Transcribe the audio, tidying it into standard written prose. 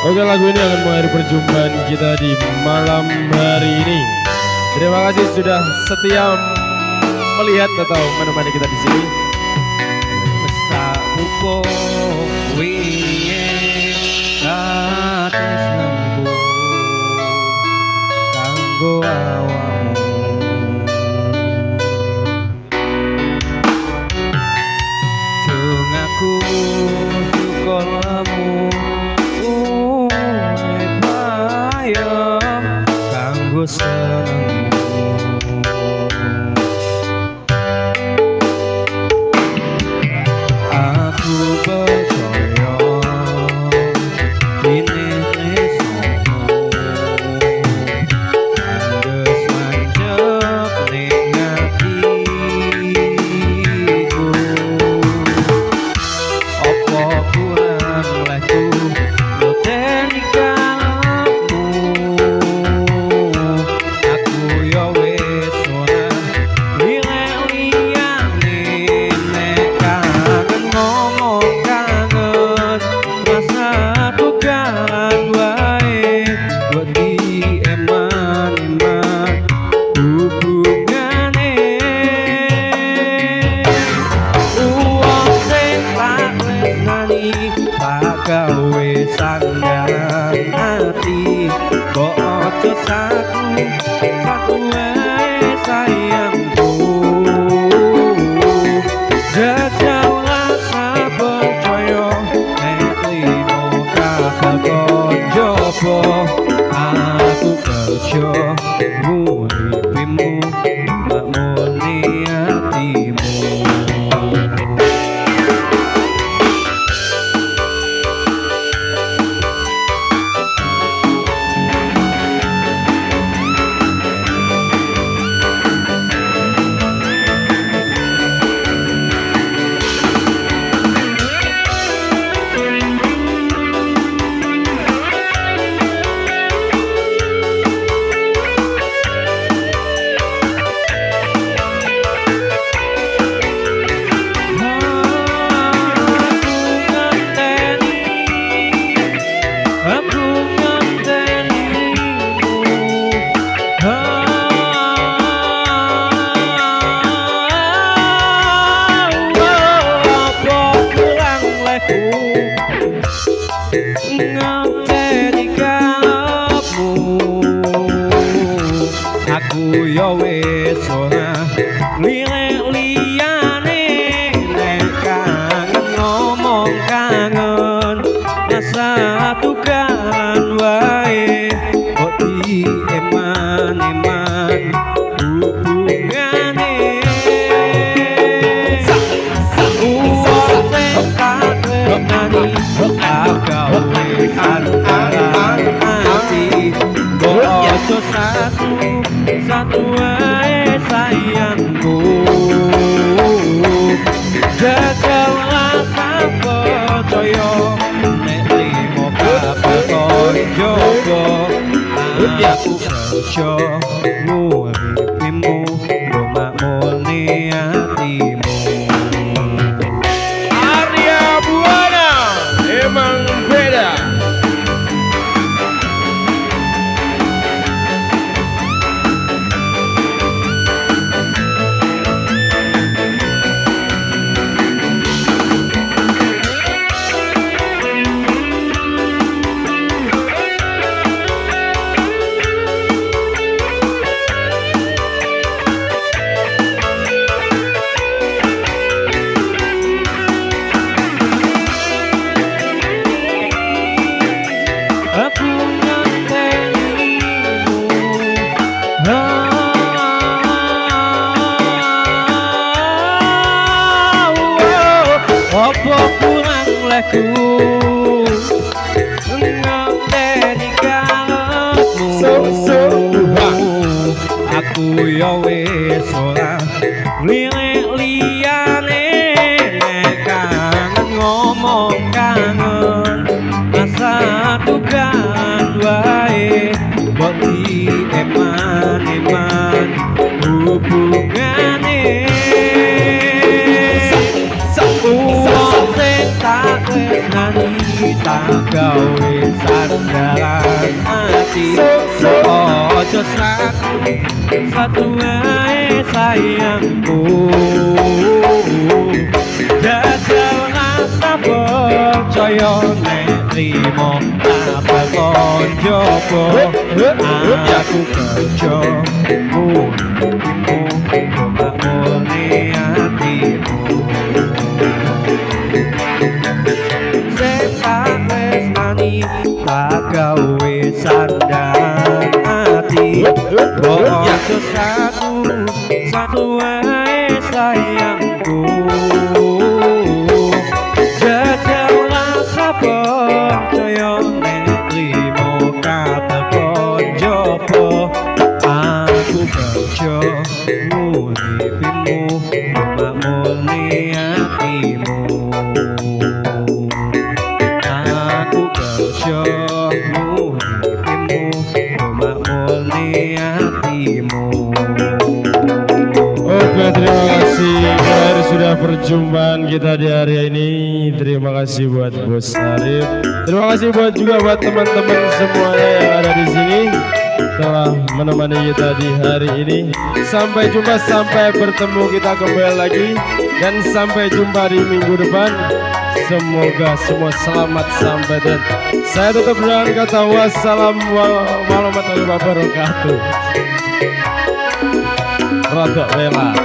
Oke, lagu ini akan mengakhiri perjumpaan kita di malam hari ini. Terima kasih sudah setia melihat atau menemani kita di sini. Mestak buko wingi kates nanggo kanggo awakmu. Jeng aku syukur lamun urip ayem kanggo senengmu. Aku percaya ini tresno andes manjep ning atiku. Apa kurang lehku ngoteni kalemu. Aku yo wis ora liyane nek kangen ngomong kangen rasaku kan wae wedi eman-eman hubungane. Uang sing tak tresnani tak gawe sandang ati kok aja satu wae sayangku. Jajal rasa percaya nek limo kakak jopo aku kerja nguripimu makmurni hatimu. Ngenteni kamu aku yo wis ora liyane nek kangen ngomong kangen rasa tukan wae kok di eman-eman hubungane. Antara hati bojo satu wae sayangku. Jagal rasa percaya nek limo kakak jogo aku kerja nguripimu nggo makmurni hatimu. Arya Buana emang beda. Aku ngentenimu apa kurang lehku ngenteni kalemu. Aku yo wis ora liyane nek kangen ngomong kangen rasa tukan wae kok di eman-eman hubungane. Uang sing tak tresnani tak gawe sandaran hati. Ojo satu wae sayangku, jajal rasa percaya nek trimo apa kon jopo. Aku kerja murnimu coba murni hatimu. Sing tak tresnani tak gawe sandaran hati. Ojo satu wae sayangku, jajal rasa percaya nek trimo kata kon jopo. Aku kerja murnimu coba murni hatimu. Aku kerja murnimu coba murni hatimu. Oke, terima kasih Arif, sudah perjumpaan kita di hari ini. Terima kasih buat Bos Arif. Terima kasih juga buat teman-teman semuanya yang ada di sini telah menemani kita di hari ini. Sampai jumpa, sampai bertemu kita kembali lagi, dan sampai jumpa di minggu depan. Semoga semua selamat sampai dan saya tutup dengan kata wassalamualaikum warahmatullahi wabarakatuh. Rodok Lela.